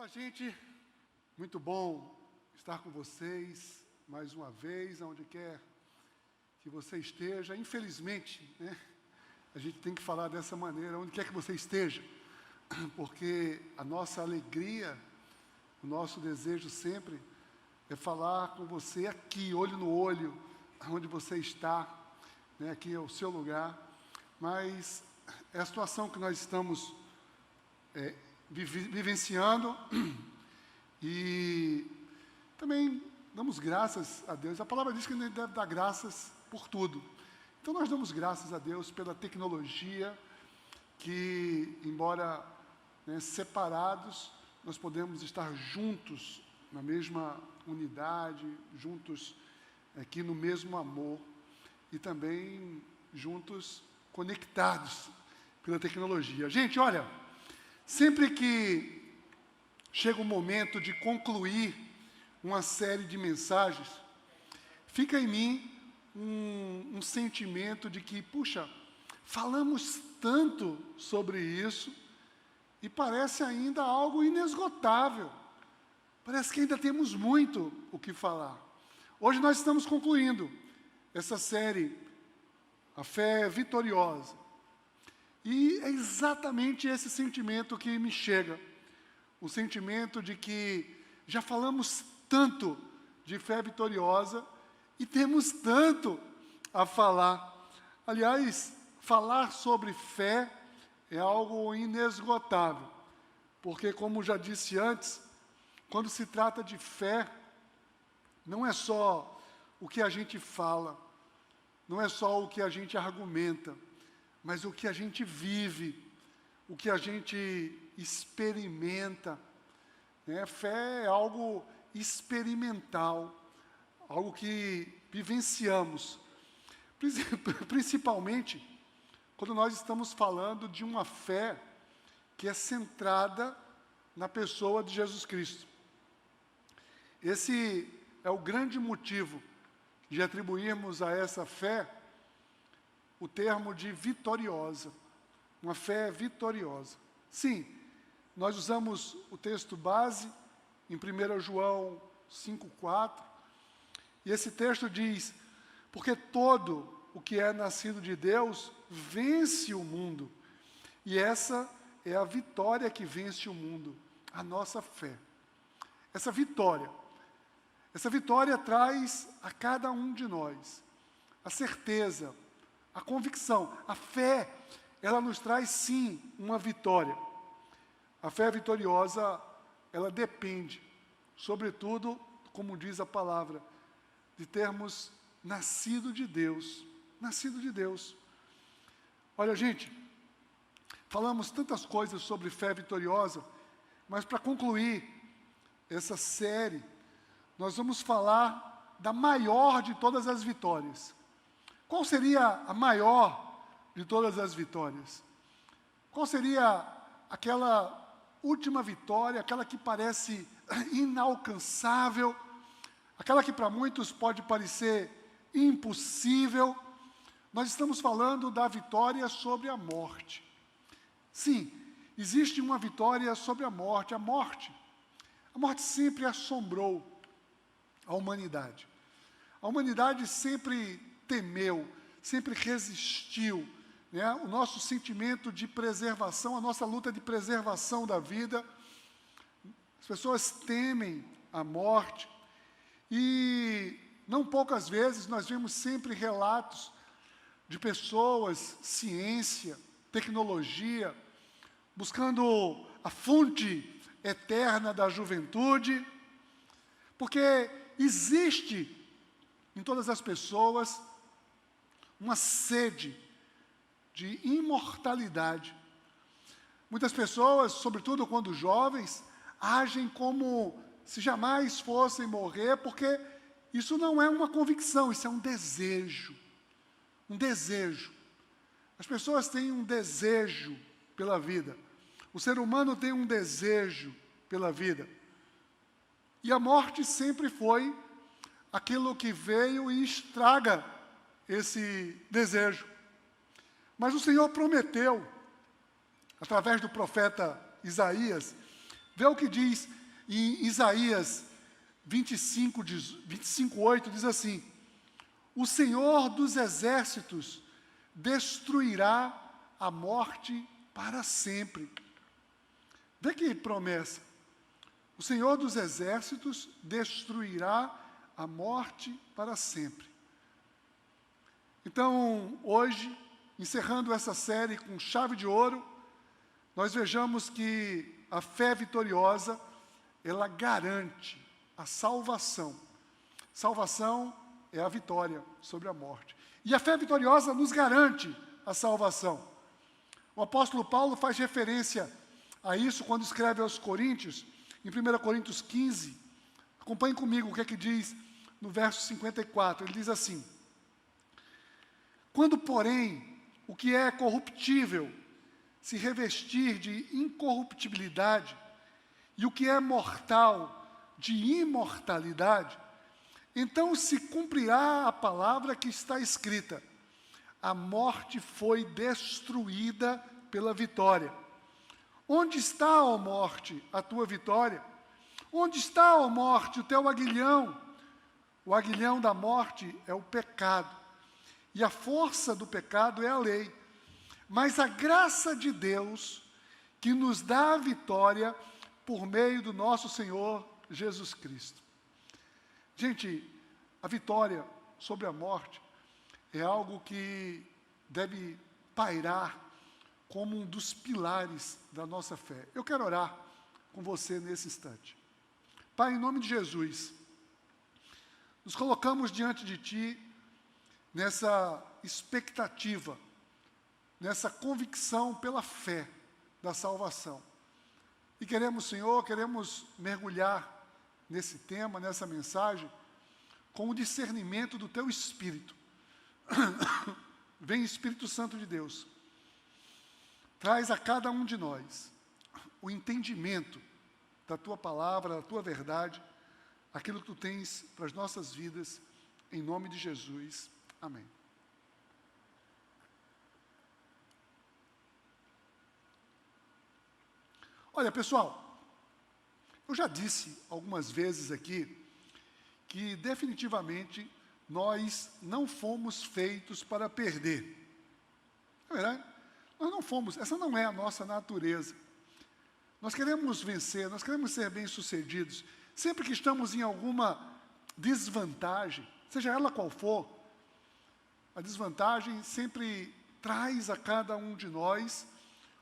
Fala, gente. Muito bom estar com vocês mais uma vez, aonde quer que você esteja. Infelizmente, a gente tem que falar dessa maneira, onde quer que você esteja, porque a nossa alegria, o nosso desejo sempre é falar com você aqui, olho no olho, onde você está, aqui é o seu lugar. Mas é a situação que nós estamos vivenciando, e também damos graças a Deus. A palavra diz que a gente deve dar graças por tudo. Então nós damos graças a Deus pela tecnologia, que embora separados, nós podemos estar juntos na mesma unidade, juntos aqui no mesmo amor, e também juntos conectados pela tecnologia. Gente, olha, sempre que chega o momento de concluir uma série de mensagens, fica em mim um sentimento de que, puxa, falamos tanto sobre isso e parece ainda algo inesgotável. Parece que ainda temos muito o que falar. Hoje nós estamos concluindo essa série, A Fé Vitoriosa. E é exatamente esse sentimento que me chega. O sentimento de que já falamos tanto de fé vitoriosa e temos tanto a falar. Aliás, falar sobre fé é algo inesgotável, porque, como já disse antes, quando se trata de fé, não é só o que a gente fala, não é só o que a gente argumenta, mas o que a gente vive, o que a gente experimenta. Fé é algo experimental, algo que vivenciamos, principalmente quando nós estamos falando de uma fé que é centrada na pessoa de Jesus Cristo. Esse é o grande motivo de atribuirmos a essa fé o termo de vitoriosa, uma fé vitoriosa. Sim, nós usamos o texto base em 1 João 5,4, e esse texto diz: porque todo o que é nascido de Deus vence o mundo, e essa é a vitória que vence o mundo, a nossa fé. Essa vitória traz a cada um de nós a certeza, a convicção. A fé, ela nos traz sim uma vitória. A fé vitoriosa, ela depende, sobretudo, como diz a palavra, de termos nascido de Deus. Nascido de Deus. Olha, gente, falamos tantas coisas sobre fé vitoriosa, mas para concluir essa série, nós vamos falar da maior de todas as vitórias. Qual seria a maior de todas as vitórias? Qual seria aquela última vitória, aquela que parece inalcançável, aquela que para muitos pode parecer impossível? Nós estamos falando da vitória sobre a morte. Sim, existe uma vitória sobre a morte. A morte sempre assombrou a humanidade. A humanidade sempre temeu, sempre resistiu, o nosso sentimento de preservação, a nossa luta de preservação da vida. As pessoas temem a morte, e não poucas vezes nós vemos sempre relatos de pessoas, ciência, tecnologia, buscando a fonte eterna da juventude, porque existe em todas as pessoas uma sede de imortalidade. Muitas pessoas, sobretudo quando jovens, agem como se jamais fossem morrer, porque isso não é uma convicção, isso é um desejo. Um desejo. As pessoas têm um desejo pela vida. O ser humano tem um desejo pela vida. E a morte sempre foi aquilo que veio e estraga esse desejo. Mas o Senhor prometeu, através do profeta Isaías, Vê o que diz em Isaías 25:8, diz assim: o Senhor dos exércitos destruirá a morte para sempre. Vê que promessa. O Senhor dos exércitos destruirá a morte para sempre. Então, hoje, encerrando essa série com chave de ouro, nós vejamos que a fé vitoriosa, ela garante a salvação. Salvação é a vitória sobre a morte. E a fé vitoriosa nos garante a salvação. O apóstolo Paulo faz referência a isso quando escreve aos Coríntios, em 1 Coríntios 15. Acompanhe comigo o que é que diz no verso 54. Ele diz assim: quando, porém, o que é corruptível se revestir de incorruptibilidade, e o que é mortal de imortalidade, então se cumprirá a palavra que está escrita: a morte foi destruída pela vitória. Onde está, ó morte, a tua vitória? Onde está, ó morte, o teu aguilhão? O aguilhão da morte é o pecado, e a força do pecado é a lei. Mas a graça de Deus, que nos dá a vitória por meio do nosso Senhor Jesus Cristo. Gente, a vitória sobre a morte é algo que deve pairar como um dos pilares da nossa fé. Eu quero orar com você nesse instante. Pai, em nome de Jesus, nos colocamos diante de Ti nessa expectativa, nessa convicção pela fé da salvação. E queremos, Senhor, queremos mergulhar nesse tema, nessa mensagem, com o discernimento do Teu Espírito. Vem, Espírito Santo de Deus, traz a cada um de nós o entendimento da Tua palavra, da Tua verdade, aquilo que Tu tens para as nossas vidas, em nome de Jesus. Amém. Olha, pessoal, eu já disse algumas vezes aqui que definitivamente nós não fomos feitos para perder. Não é verdade? Nós não fomos, essa não é a nossa natureza. Nós queremos vencer, nós queremos ser bem-sucedidos. Sempre que estamos em alguma desvantagem, seja ela qual for, a desvantagem sempre traz a cada um de nós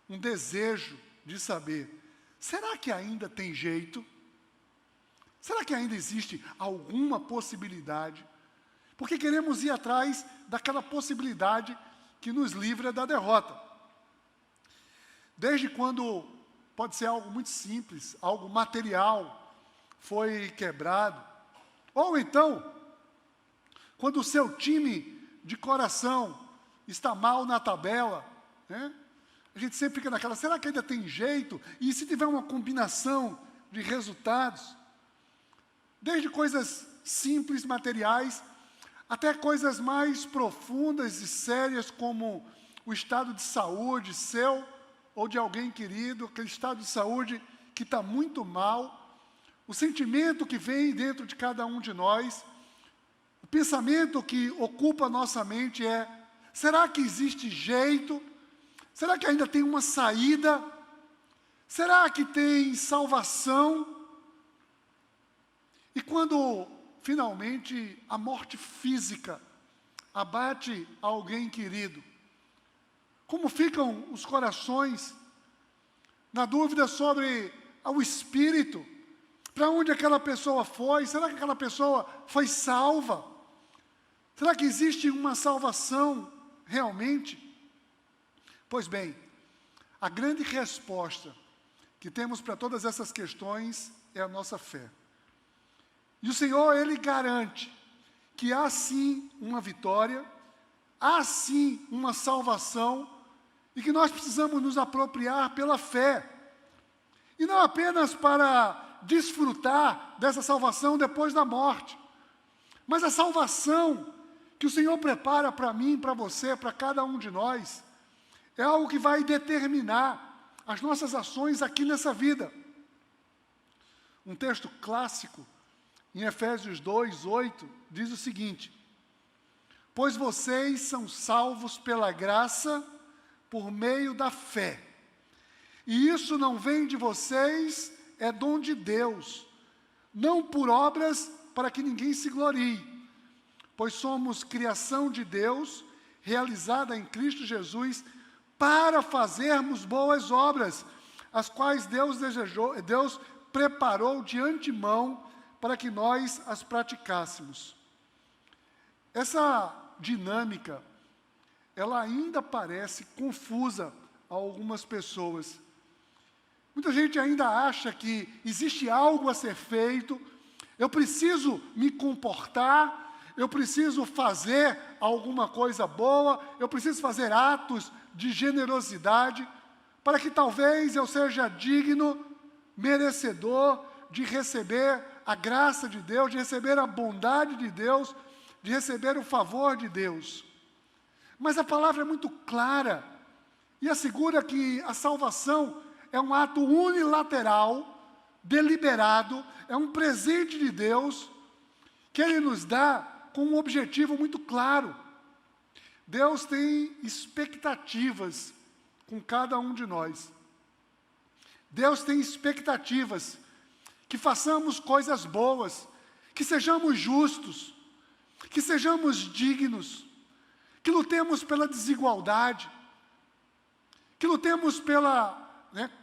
um desejo de saber: será que ainda tem jeito? Será que ainda existe alguma possibilidade? Porque queremos ir atrás daquela possibilidade que nos livra da derrota. Desde quando pode ser algo muito simples, algo material foi quebrado, ou então, quando o seu time de coração está mal na tabela, né? A gente sempre fica naquela: será que ainda tem jeito? E se tiver uma combinação de resultados? Desde coisas simples, materiais, até coisas mais profundas e sérias, como o estado de saúde seu ou de alguém querido, aquele estado de saúde que está muito mal, o sentimento que vem dentro de cada um de nós, o pensamento que ocupa a nossa mente é: será que existe jeito? Será que ainda tem uma saída? Será que tem salvação? E quando, finalmente, a morte física abate alguém querido, como ficam os corações na dúvida sobre o espírito? Para onde aquela pessoa foi? Será que aquela pessoa foi salva? Será que existe uma salvação realmente? Pois bem, a grande resposta que temos para todas essas questões é a nossa fé. E o Senhor, Ele garante que há sim uma vitória, há sim uma salvação, e que nós precisamos nos apropriar pela fé. E não apenas para desfrutar dessa salvação depois da morte, mas a salvação que o Senhor prepara para mim, para você, para cada um de nós, é algo que vai determinar as nossas ações aqui nessa vida. Um texto clássico, em Efésios 2, 8, diz o seguinte: pois vocês são salvos pela graça, por meio da fé. E isso não vem de vocês, é dom de Deus, não por obras para que ninguém se glorie, pois somos criação de Deus, realizada em Cristo Jesus, para fazermos boas obras, as quais Deus preparou de antemão para que nós as praticássemos. Essa dinâmica, ela ainda parece confusa a algumas pessoas. Muita gente ainda acha que existe algo a ser feito, eu preciso me comportar, eu preciso fazer alguma coisa boa, eu preciso fazer atos de generosidade, para que talvez eu seja digno, merecedor de receber a graça de Deus, de receber a bondade de Deus, de receber o favor de Deus. Mas a palavra é muito clara e assegura que a salvação é um ato unilateral, deliberado, é um presente de Deus que Ele nos dá com um objetivo muito claro. Deus tem expectativas com cada um de nós. Deus tem expectativas que façamos coisas boas, que sejamos justos, que sejamos dignos, que lutemos pela desigualdade, que lutemos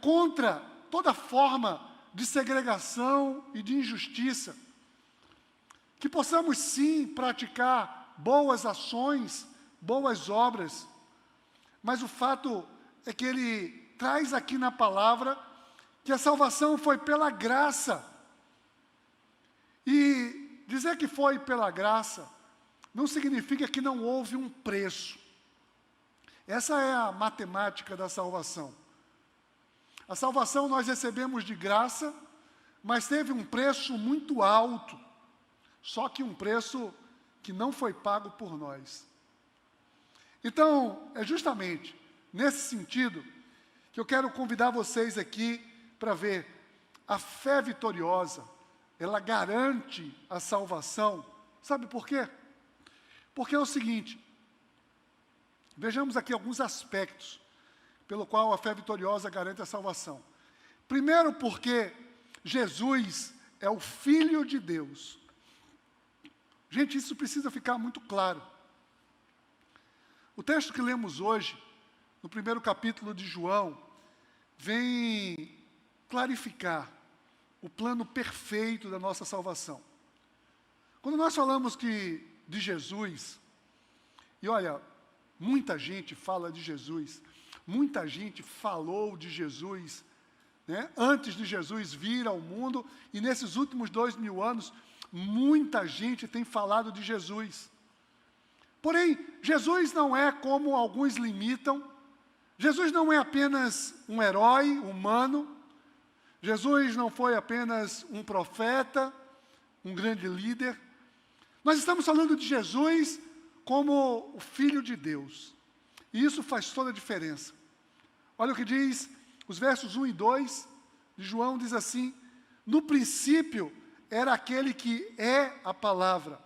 contra toda forma de segregação e de injustiça, que possamos sim praticar boas ações, boas obras, mas o fato é que Ele traz aqui na palavra que a salvação foi pela graça. E dizer que foi pela graça não significa que não houve um preço. Essa é a matemática da salvação. A salvação nós recebemos de graça, mas teve um preço muito alto, só que um preço que não foi pago por nós. Então, é justamente nesse sentido que eu quero convidar vocês aqui para ver a fé vitoriosa, ela garante a salvação. Sabe por quê? Porque é o seguinte, vejamos aqui alguns aspectos pelo qual a fé vitoriosa garante a salvação. Primeiro, porque Jesus é o Filho de Deus. Gente, isso precisa ficar muito claro. O texto que lemos hoje, no primeiro capítulo de João, vem clarificar o plano perfeito da nossa salvação. Quando nós falamos de Jesus, e olha, muita gente fala de Jesus, muita gente falou de Jesus, antes de Jesus vir ao mundo, e nesses últimos 2000 anos, muita gente tem falado de Jesus. Porém, Jesus não é como alguns limitam, Jesus não é apenas um herói humano, Jesus não foi apenas um profeta, um grande líder. Nós estamos falando de Jesus como o Filho de Deus. E isso faz toda a diferença. Olha o que diz os versos 1 e 2 de João, diz assim: no princípio era aquele que é a palavra.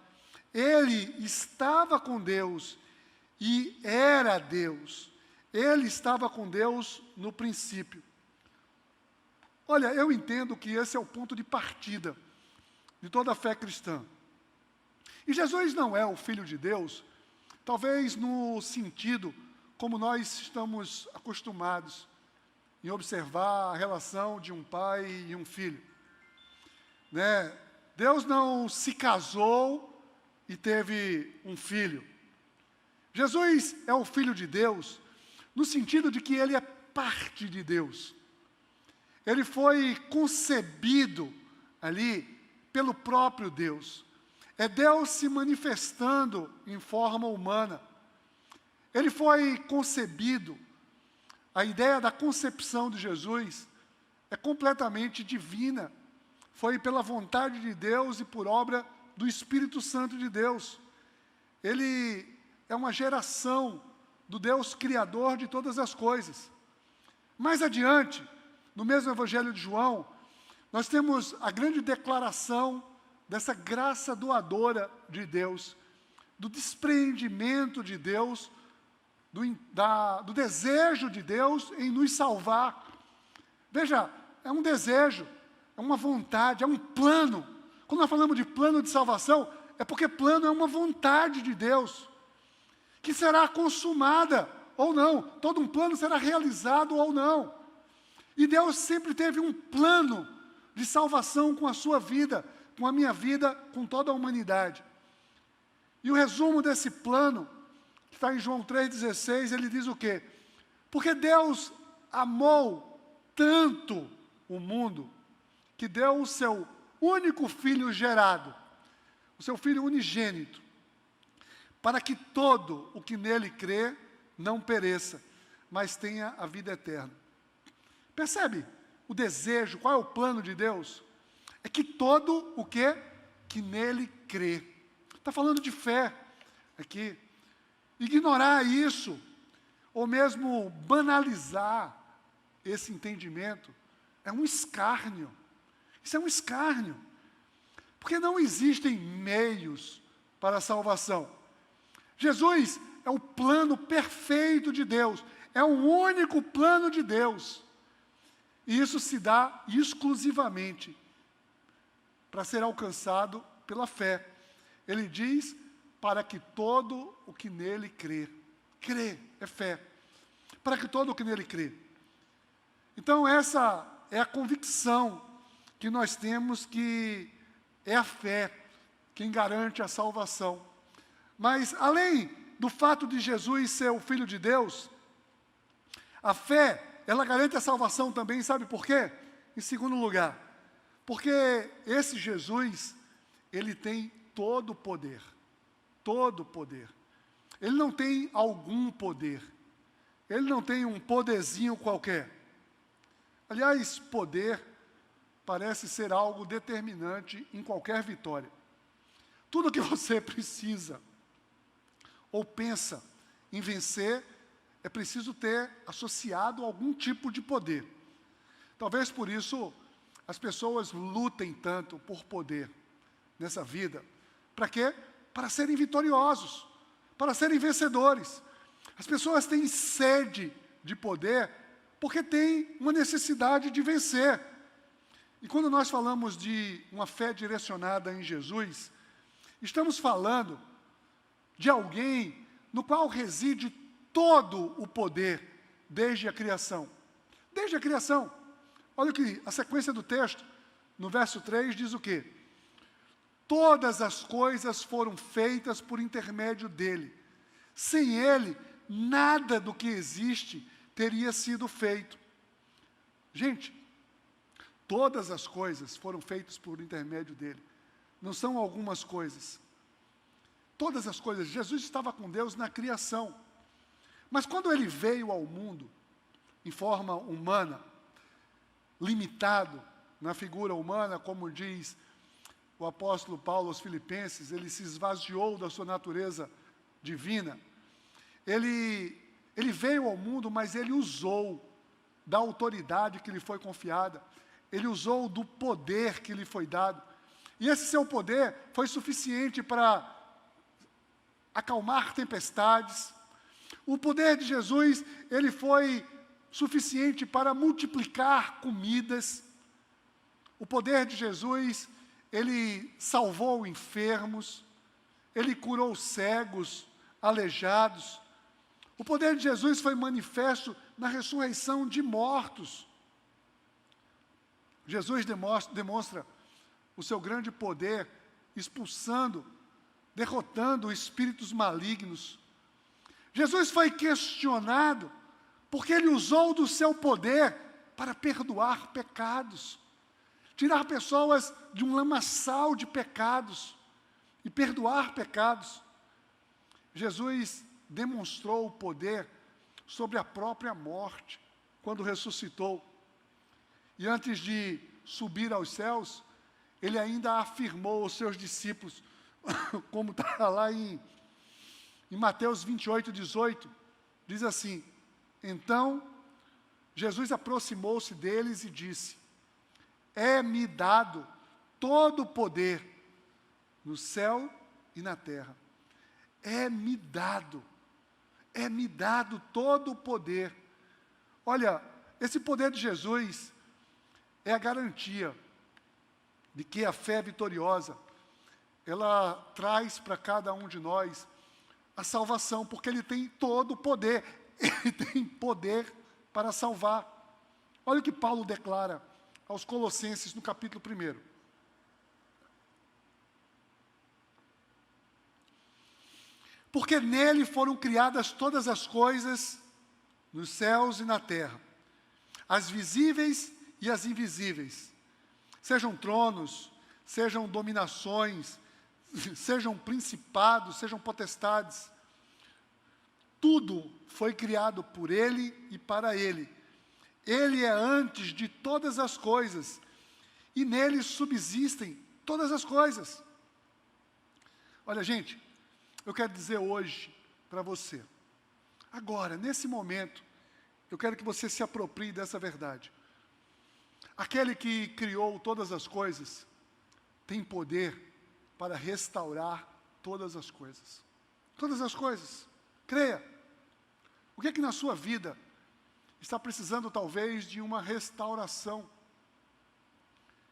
Ele estava com Deus e era Deus. Ele estava com Deus no princípio. Olha, eu entendo que esse é o ponto de partida de toda a fé cristã. E Jesus não é o Filho de Deus, talvez no sentido como nós estamos acostumados em observar a relação de um pai e um filho. Deus não se casou e teve um filho. Jesus é o Filho de Deus no sentido de que Ele é parte de Deus. Ele foi concebido ali pelo próprio Deus. É Deus se manifestando em forma humana. Ele foi concebido. A ideia da concepção de Jesus é completamente divina. Foi pela vontade de Deus e por obra do Espírito Santo de Deus. Ele é uma geração do Deus Criador de todas as coisas. Mais adiante, no mesmo Evangelho de João, nós temos a grande declaração dessa graça doadora de Deus, do despreendimento de Deus, do desejo de Deus em nos salvar. Veja, é um desejo, é uma vontade, é um plano. Quando nós falamos de plano de salvação, é porque plano é uma vontade de Deus, que será consumada ou não. Todo um plano será realizado ou não. E Deus sempre teve um plano de salvação com a sua vida, com a minha vida, com toda a humanidade. E o resumo desse plano, que está em João 3,16, ele diz o quê? Porque Deus amou tanto o mundo, que deu o seu único filho gerado, o seu filho unigênito, para que todo o que nele crê não pereça, mas tenha a vida eterna. Percebe o desejo, qual é o plano de Deus? É que todo o que nele crê. Está falando de fé aqui. Ignorar isso, ou mesmo banalizar esse entendimento, é um escárnio. Isso é um escárnio. Porque não existem meios para a salvação. Jesus é o plano perfeito de Deus. É o único plano de Deus. E isso se dá exclusivamente para ser alcançado pela fé. Ele diz, para que todo o que nele crê. Crê, é fé. Para que todo o que nele crê. Então essa é a convicção que nós temos, que é a fé quem garante a salvação. Mas além do fato de Jesus ser o Filho de Deus, a fé, ela garante a salvação também, sabe por quê? Em segundo lugar, porque esse Jesus, ele tem todo o poder. Todo o poder. Ele não tem algum poder. Ele não tem um poderzinho qualquer. Aliás, poder parece ser algo determinante em qualquer vitória. Tudo que você precisa ou pensa em vencer, é preciso ter associado algum tipo de poder. Talvez por isso as pessoas lutem tanto por poder nessa vida. Para quê? Para serem vitoriosos, para serem vencedores. As pessoas têm sede de poder porque têm uma necessidade de vencer. E quando nós falamos de uma fé direcionada em Jesus, estamos falando de alguém no qual reside todo o poder desde a criação. Desde a criação. Olha que a sequência do texto, no verso 3, diz o quê? Todas as coisas foram feitas por intermédio dele. Sem ele, nada do que existe teria sido feito. Gente, todas as coisas foram feitas por intermédio dele. Não são algumas coisas. Todas as coisas. Jesus estava com Deus na criação. Mas quando ele veio ao mundo, em forma humana, limitado na figura humana, como diz o apóstolo Paulo aos Filipenses, ele se esvaziou da sua natureza divina. Ele veio ao mundo, mas ele usou da autoridade que lhe foi confiada. Ele usou do poder que lhe foi dado. E esse seu poder foi suficiente para acalmar tempestades. O poder de Jesus, ele foi suficiente para multiplicar comidas. O poder de Jesus, ele salvou enfermos, ele curou cegos, aleijados. O poder de Jesus foi manifesto na ressurreição de mortos. Jesus demonstra o seu grande poder, expulsando, derrotando espíritos malignos. Jesus foi questionado, porque ele usou do seu poder para perdoar pecados, tirar pessoas de um lamaçal de pecados e perdoar pecados. Jesus demonstrou o poder sobre a própria morte, quando ressuscitou. E antes de subir aos céus, ele ainda afirmou aos seus discípulos, como está lá em Mateus 28, 18, diz assim: então, Jesus aproximou-se deles e disse: é-me dado todo o poder no céu e na terra. É-me dado todo o poder. Olha, esse poder de Jesus é a garantia de que a fé vitoriosa, ela traz para cada um de nós a salvação, porque Ele tem todo o poder, Ele tem poder para salvar. Olha o que Paulo declara aos Colossenses no capítulo 1. Porque nele foram criadas todas as coisas, nos céus e na terra, as visíveis e as invisíveis, sejam tronos, sejam dominações, sejam principados, sejam potestades. Tudo foi criado por Ele e para Ele. Ele é antes de todas as coisas, e nele subsistem todas as coisas. Olha, gente, eu quero dizer hoje para você, agora, nesse momento, eu quero que você se aproprie dessa verdade. Aquele que criou todas as coisas tem poder para restaurar todas as coisas. Todas as coisas. Creia. O que é que na sua vida está precisando talvez de uma restauração?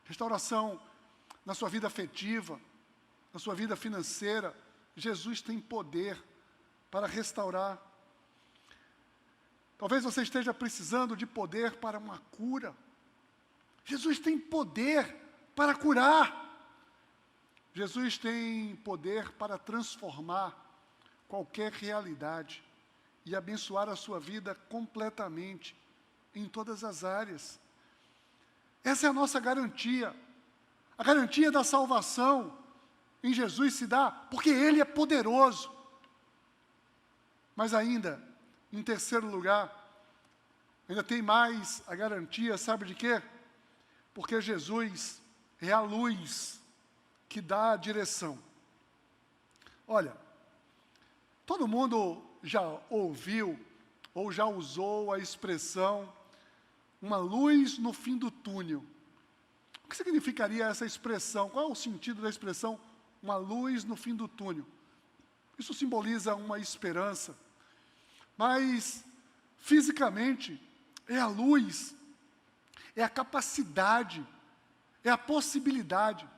Restauração na sua vida afetiva, na sua vida financeira. Jesus tem poder para restaurar. Talvez você esteja precisando de poder para uma cura. Jesus tem poder para curar. Jesus tem poder para transformar qualquer realidade e abençoar a sua vida completamente, em todas as áreas. Essa é a nossa garantia. A garantia da salvação em Jesus se dá porque Ele é poderoso. Mas ainda, em terceiro lugar, ainda tem mais a garantia, sabe de quê? Porque Jesus é a luz que dá a direção. Olha, todo mundo já ouviu ou já usou a expressão uma luz no fim do túnel. O que significaria essa expressão? Qual é o sentido da expressão uma luz no fim do túnel? Isso simboliza uma esperança, mas fisicamente é a luz, é a capacidade, é a possibilidade.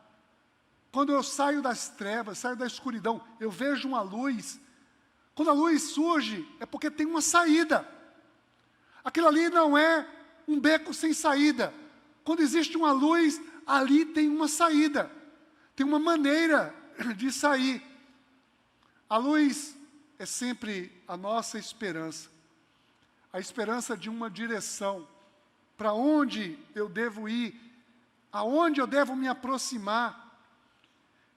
Quando eu saio das trevas, saio da escuridão, eu vejo uma luz. Quando a luz surge, é porque tem uma saída. Aquilo ali não é um beco sem saída. Quando existe uma luz, ali tem uma saída. Tem uma maneira de sair. A luz é sempre a nossa esperança. A esperança de uma direção. Para onde eu devo ir? Aonde eu devo me aproximar?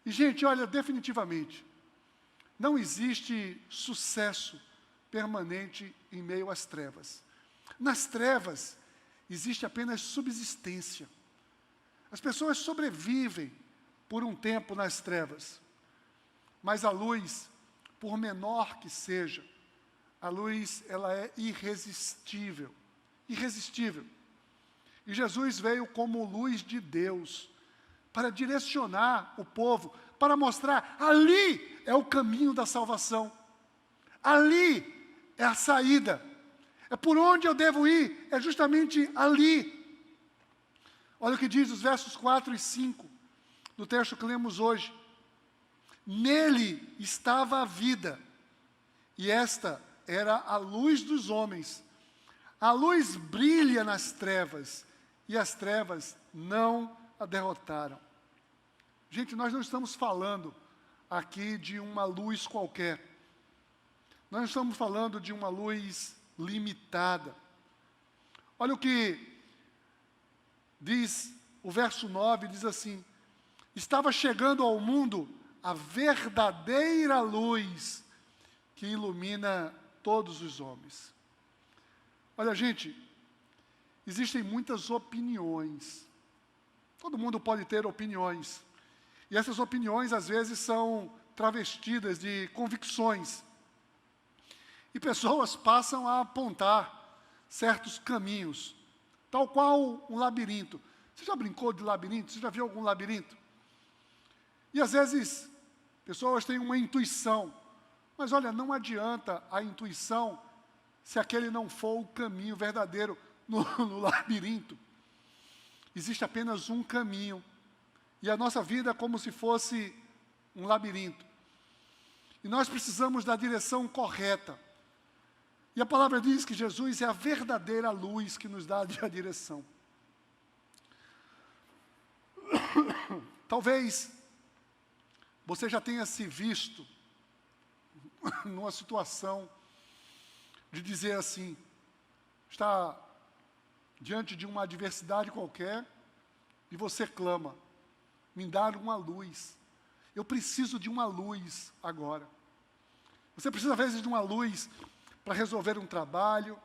E, gente, olha, definitivamente, não existe sucesso permanente em meio às trevas. Nas trevas, existe apenas subsistência. As pessoas sobrevivem por um tempo nas trevas. Mas a luz, por menor que seja, a luz, ela é irresistível. Irresistível. E Jesus veio como luz de Deus, para direcionar o povo, para mostrar, ali é o caminho da salvação. Ali é a saída. É por onde eu devo ir, é justamente ali. Olha o que diz os versos 4 e 5, do texto que lemos hoje. Nele estava a vida, e esta era a luz dos homens. A luz brilha nas trevas, e as trevas não a derrotaram. Gente, nós não estamos falando aqui de uma luz qualquer. Nós não estamos falando de uma luz limitada. Olha o que diz o verso 9, diz assim: estava chegando ao mundo a verdadeira luz que ilumina todos os homens. Olha, gente, existem muitas opiniões. Todo mundo pode ter opiniões. E essas opiniões, às vezes, são travestidas de convicções. E pessoas passam a apontar certos caminhos, tal qual um labirinto. Você já brincou de labirinto? Você já viu algum labirinto? E às vezes, pessoas têm uma intuição. Mas olha, não adianta a intuição se aquele não for o caminho verdadeiro no labirinto. Existe apenas um caminho. E a nossa vida é como se fosse um labirinto. E nós precisamos da direção correta. E a palavra diz que Jesus é a verdadeira luz que nos dá a direção. Talvez você já tenha se visto numa situação de dizer assim, está diante de uma adversidade qualquer e você clama, me dá uma luz. Eu preciso de uma luz agora. Você precisa às vezes de uma luz para resolver um trabalho,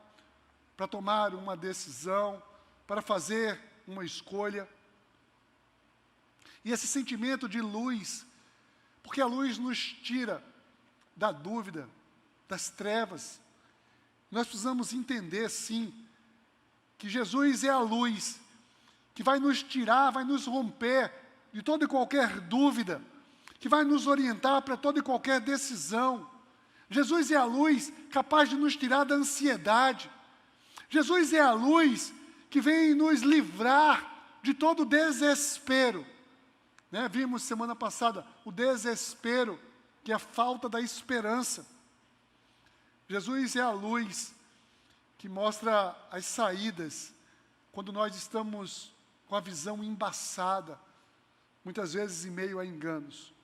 para tomar uma decisão, para fazer uma escolha. E esse sentimento de luz, porque a luz nos tira da dúvida, das trevas. Nós precisamos entender, sim, que Jesus é a luz que vai nos tirar, vai nos romper de toda e qualquer dúvida, que vai nos orientar para toda e qualquer decisão. Jesus é a luz capaz de nos tirar da ansiedade. Jesus é a luz que vem nos livrar de todo o desespero. Vimos semana passada o desespero, que é a falta da esperança. Jesus é a luz que mostra as saídas quando nós estamos com a visão embaçada, muitas vezes em meio a enganos.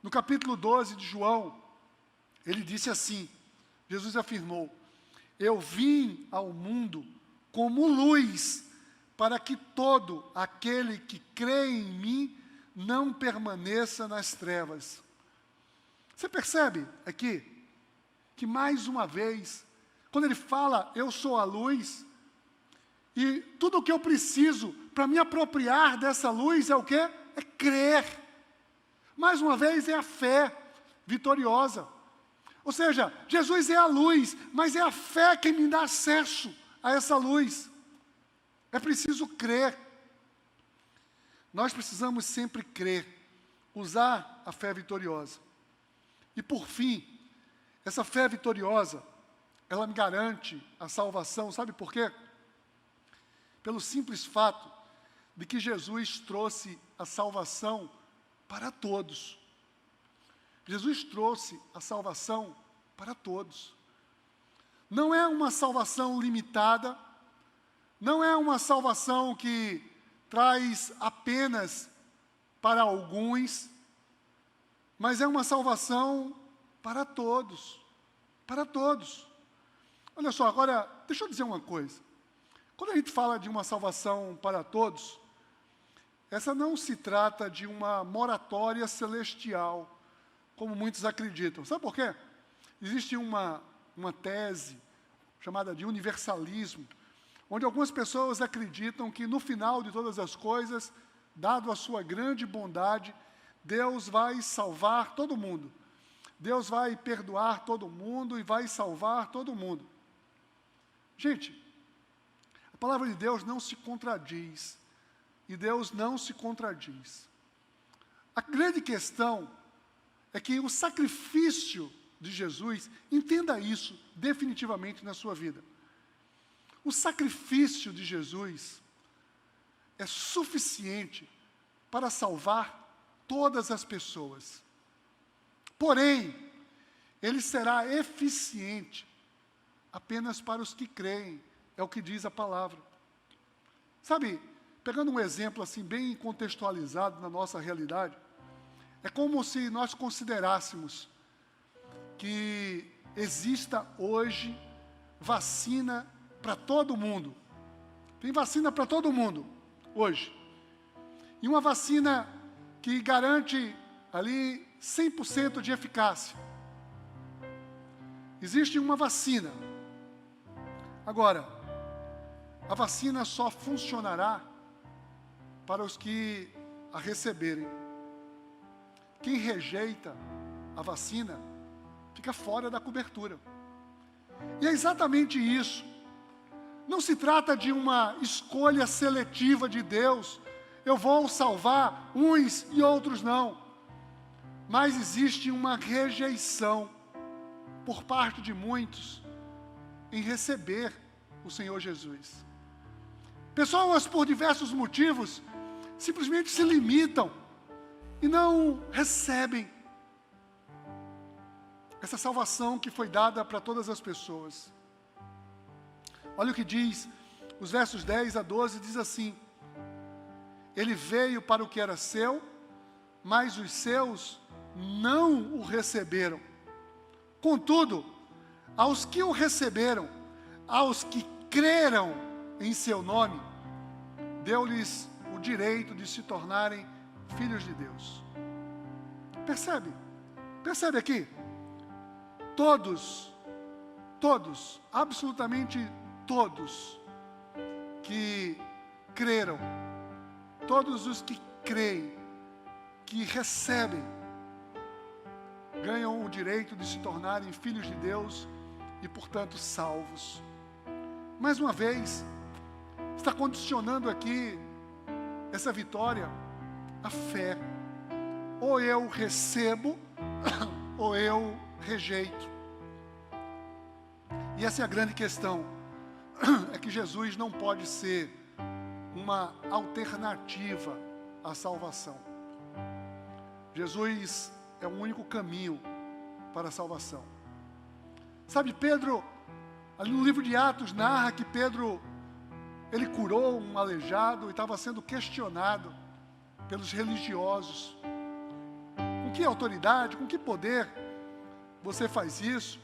No capítulo 12 de João, ele disse assim, Jesus afirmou, eu vim ao mundo como luz, para que todo aquele que crê em mim não permaneça nas trevas. Você percebe aqui que mais uma vez, quando ele fala, eu sou a luz, e tudo o que eu preciso para me apropriar dessa luz é o quê? É crer. Mais uma vez é a fé vitoriosa. Ou seja, Jesus é a luz, mas é a fé que me dá acesso a essa luz. É preciso crer. Nós precisamos sempre crer, usar a fé vitoriosa. E por fim, essa fé vitoriosa, ela me garante a salvação, sabe por quê? Pelo simples fato de que Jesus trouxe a salvação para todos. Jesus trouxe a salvação para todos. Não é uma salvação limitada, não é uma salvação que traz apenas para alguns, mas é uma salvação para todos, para todos. Olha só, agora, deixa eu dizer uma coisa. Quando a gente fala de uma salvação para todos, essa não se trata de uma moratória celestial, como muitos acreditam. Sabe por quê? Existe uma tese chamada de universalismo, onde algumas pessoas acreditam que no final de todas as coisas, dado a sua grande bondade, Deus vai salvar todo mundo. Deus vai perdoar todo mundo e vai salvar todo mundo. Gente, a palavra de Deus não se contradiz. E Deus não se contradiz. A grande questão é que o sacrifício de Jesus, entenda isso definitivamente na sua vida. O sacrifício de Jesus é suficiente para salvar todas as pessoas. Porém, ele será eficiente apenas para os que creem, é o que diz a palavra. Sabe, pegando um exemplo assim bem contextualizado na nossa realidade, é como se nós considerássemos que exista hoje vacina para todo mundo. Tem vacina para todo mundo hoje. E uma vacina que garante ali 100% de eficácia. Existe uma vacina. Agora, a vacina só funcionará para os que a receberem. Quem rejeita a vacina fica fora da cobertura. E é exatamente isso. Não se trata de uma escolha seletiva de Deus. Eu vou salvar uns e outros não. Mas existe uma rejeição por parte de muitos em receber o Senhor Jesus. Pessoas, por diversos motivos, simplesmente se limitam e não recebem essa salvação que foi dada para todas as pessoas. Olha o que diz, os versos 10 a 12, diz assim: Ele veio para o que era seu, mas os seus não o receberam. Contudo, aos que o receberam, aos que creram em seu nome, deu-lhes o direito de se tornarem filhos de Deus. Percebe? Percebe aqui? Todos, absolutamente todos que creram, todos os que creem, que recebem, ganham o direito de se tornarem filhos de Deus e, portanto, salvos. Mais uma vez, está condicionando aqui essa vitória à fé. Ou eu recebo, ou eu rejeito. E essa é a grande questão, é que Jesus não pode ser uma alternativa à salvação. Jesus é o único caminho para a salvação. Sabe, Pedro, ali no livro de Atos, narra que Pedro, ele curou um aleijado e estava sendo questionado pelos religiosos. Com que autoridade, com que poder você faz isso?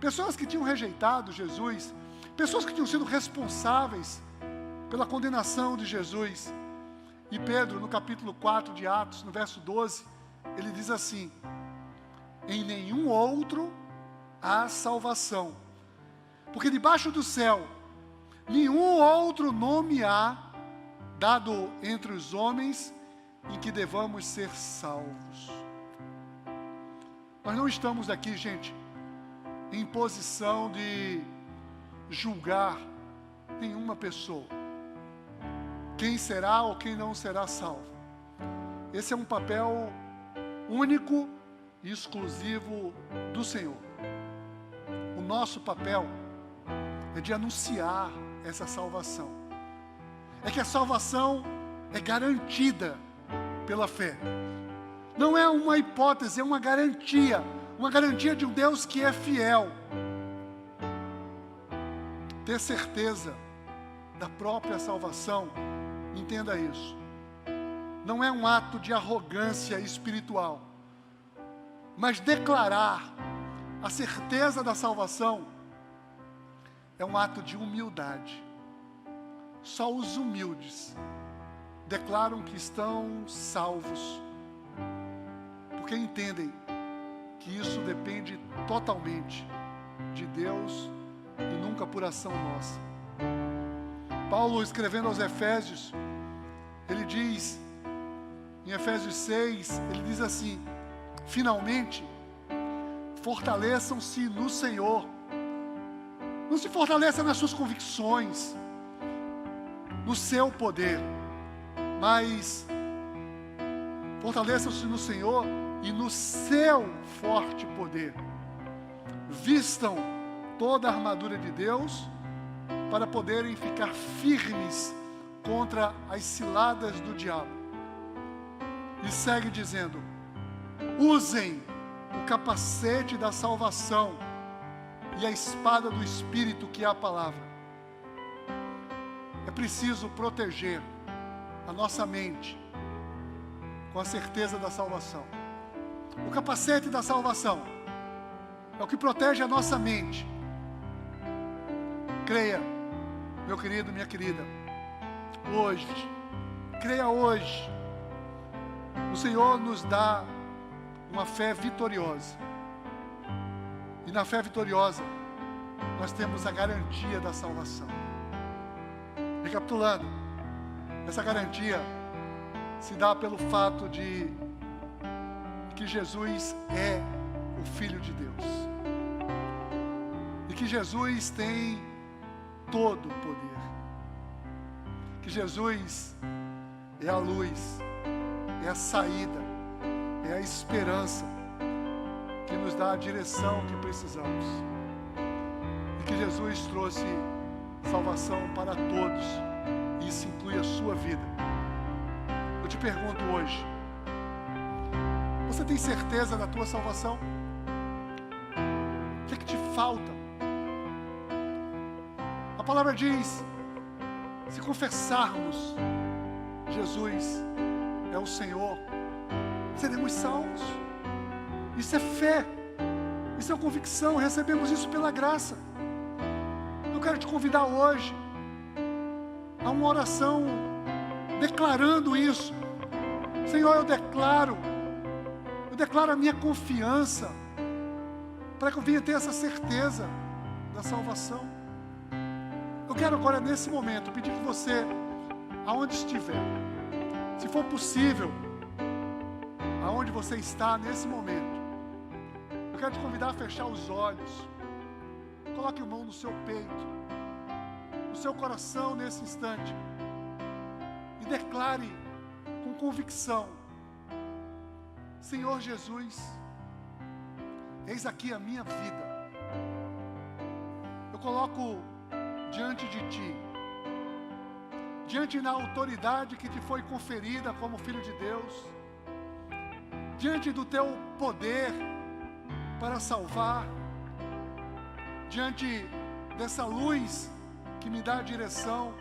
Pessoas que tinham rejeitado Jesus, pessoas que tinham sido responsáveis pela condenação de Jesus. E Pedro, no capítulo 4 de Atos, no verso 12, ele diz assim: em nenhum outro há salvação, porque debaixo do céu nenhum outro nome há dado entre os homens em que devamos ser salvos. Nós não estamos aqui, gente, em posição de julgar nenhuma pessoa, quem será ou quem não será salvo. Esse é um papel único e exclusivo do Senhor. O nosso papel é de anunciar essa salvação. É que a salvação é garantida pela fé. Não é uma hipótese, é uma garantia de um Deus que é fiel. Ter certeza da própria salvação, entenda isso, não é um ato de arrogância espiritual, mas declarar a certeza da salvação é um ato de humildade. Só os humildes declaram que estão salvos, porque entendem que isso depende totalmente de Deus e nunca por ação nossa. Paulo, escrevendo aos Efésios, ele diz, em Efésios 6, ele diz assim: finalmente, fortaleçam-se no Senhor. Não se fortaleça nas suas convicções, no seu poder, mas fortaleçam-se no Senhor e no seu forte poder. Vistam toda a armadura de Deus para poderem ficar firmes contra as ciladas do diabo. E segue dizendo: usem o capacete da salvação e a espada do Espírito, que é a palavra. É preciso proteger a nossa mente com a certeza da salvação. O capacete da salvação é o que protege a nossa mente. Creia, meu querido, minha querida, hoje, creia hoje, o Senhor nos dá uma fé vitoriosa. E na fé vitoriosa, nós temos a garantia da salvação. Recapitulando, essa garantia se dá pelo fato de que Jesus é o Filho de Deus. E que Jesus tem todo o poder. Que Jesus é a luz, é a saída, é a esperança que nos dá a direção que precisamos. E que Jesus trouxe salvação para todos, e isso inclui a sua vida. Eu te pergunto hoje, você tem certeza da tua salvação? O que é que te falta? A palavra diz, se confessarmos Jesus é o Senhor, seremos salvos. Isso é fé, isso é convicção, recebemos isso pela graça. Eu quero te convidar hoje a uma oração declarando isso. Senhor, eu declaro a minha confiança, para que eu venha ter essa certeza da salvação. Eu quero agora, nesse momento, pedir que você, aonde estiver, se for possível, aonde você está nesse momento, eu quero te convidar a fechar os olhos. Coloque a mão no seu peito, no seu coração nesse instante, e declare com convicção: Senhor Jesus, eis aqui a minha vida. Eu coloco diante de Ti, diante da autoridade que Te foi conferida como Filho de Deus, diante do Teu poder para salvar, diante dessa luz que me dá a direção,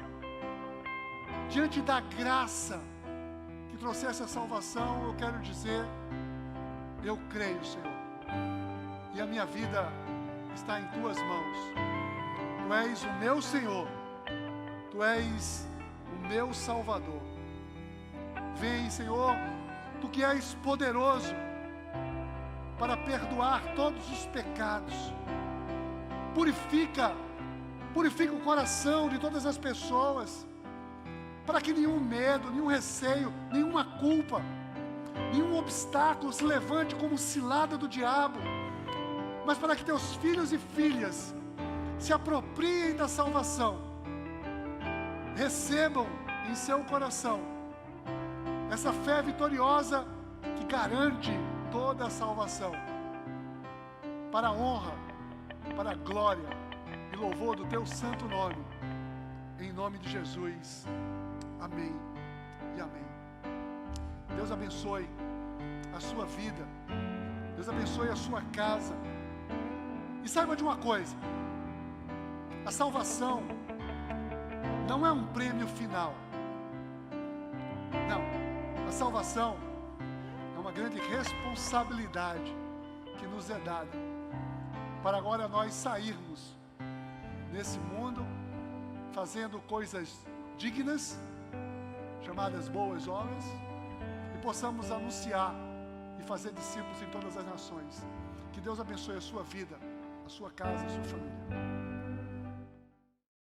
diante da graça que trouxesse a salvação, eu quero dizer: eu creio, Senhor, e a minha vida está em Tuas mãos. Tu és o meu Senhor, Tu és o meu Salvador. Vem, Senhor, Tu que és poderoso para perdoar todos os pecados. Purifica o coração de todas as pessoas, para que nenhum medo, nenhum receio, nenhuma culpa, nenhum obstáculo se levante como cilada do diabo, mas para que Teus filhos e filhas se apropriem da salvação, recebam em seu coração essa fé vitoriosa que garante toda a salvação, para a honra, para a glória e louvor do Teu santo nome, em nome de Jesus. Amém e amém. Deus abençoe a sua vida, Deus abençoe a sua casa. E saiba de uma coisa: a salvação não é um prêmio final. Não, a salvação é uma grande responsabilidade que nos é dada, para agora nós sairmos nesse mundo fazendo coisas dignas, chamadas boas obras, e possamos anunciar e fazer discípulos em todas as nações. Que Deus abençoe a sua vida, a sua casa, a sua família.